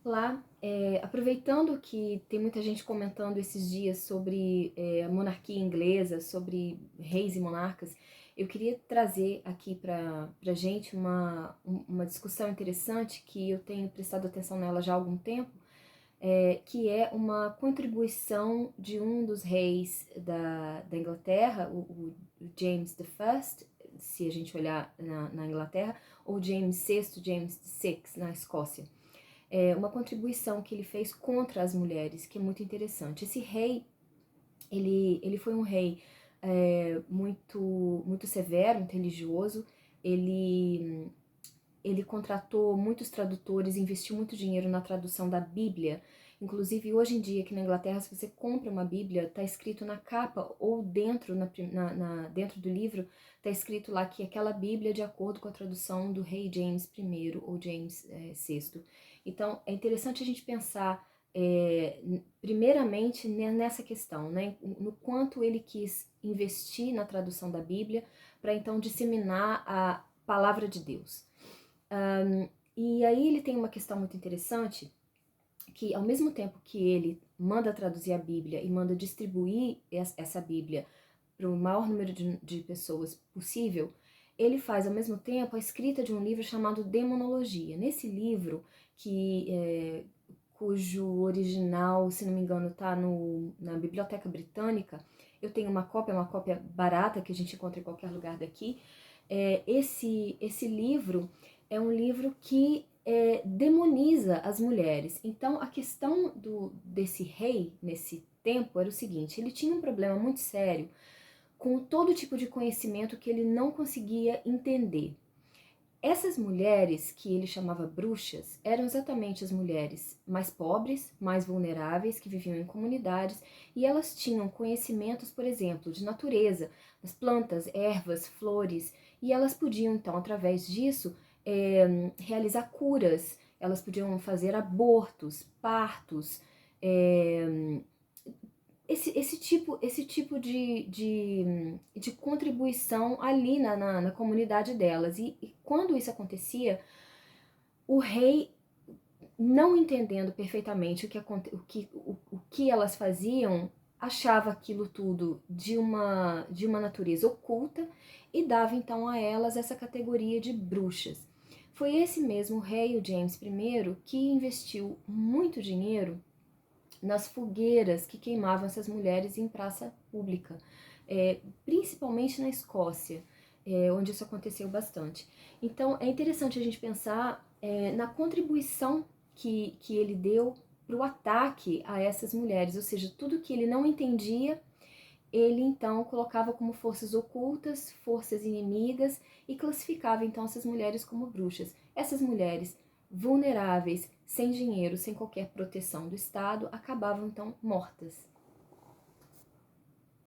Olá, aproveitando que tem muita gente comentando esses dias sobre a monarquia inglesa, sobre reis e monarcas, eu queria trazer aqui para gente uma discussão interessante que eu tenho prestado atenção nela já há algum tempo, que é uma contribuição de um dos reis da Inglaterra, o James I, se a gente olhar na Inglaterra, ou James VI, James VI na Escócia. Uma contribuição que ele fez contra as mulheres, que é muito interessante. Esse rei, ele foi um rei muito severo, muito religioso. Ele contratou muitos tradutores, investiu muito dinheiro na tradução da Bíblia. Inclusive, hoje em dia, aqui na Inglaterra, se você compra uma Bíblia, está escrito na capa ou dentro, dentro do livro, está escrito lá que aquela Bíblia é de acordo com a tradução do rei James I ou James VI. Então, é interessante a gente pensar, primeiramente, nessa questão, né? No quanto ele quis investir na tradução da Bíblia para então disseminar a palavra de Deus. E aí ele tem uma questão muito interessante, que ao mesmo tempo que ele manda traduzir a Bíblia e manda distribuir essa Bíblia para o maior número de pessoas possível, ele faz ao mesmo tempo a escrita de um livro chamado Demonologia. Nesse livro, cujo original, se não me engano, está na Biblioteca Britânica, eu tenho uma cópia barata que a gente encontra em qualquer lugar daqui. Esse livro é um livro que demoniza as mulheres. Então, a questão desse rei, nesse tempo, era o seguinte: ele tinha um problema muito sério com todo tipo de conhecimento que ele não conseguia entender. Essas mulheres, que ele chamava bruxas, eram exatamente as mulheres mais pobres, mais vulneráveis, que viviam em comunidades, e elas tinham conhecimentos, por exemplo, de natureza, das plantas, ervas, flores, e elas podiam, então, através disso, realizar curas, elas podiam fazer abortos, partos, esse tipo de contribuição ali na comunidade delas. E quando isso acontecia, o rei, não entendendo perfeitamente o que elas faziam, achava aquilo tudo de uma natureza oculta e dava então a elas essa categoria de bruxas. Foi esse mesmo rei, o James I, que investiu muito dinheiro nas fogueiras que queimavam essas mulheres em praça pública, principalmente na Escócia, onde isso aconteceu bastante. Então é interessante a gente pensar na contribuição que ele deu para o ataque a essas mulheres, ou seja, tudo que ele não entendia, ele então colocava como forças ocultas, forças inimigas, e classificava então essas mulheres como bruxas. Essas mulheres vulneráveis, sem dinheiro, sem qualquer proteção do Estado, acabavam então mortas.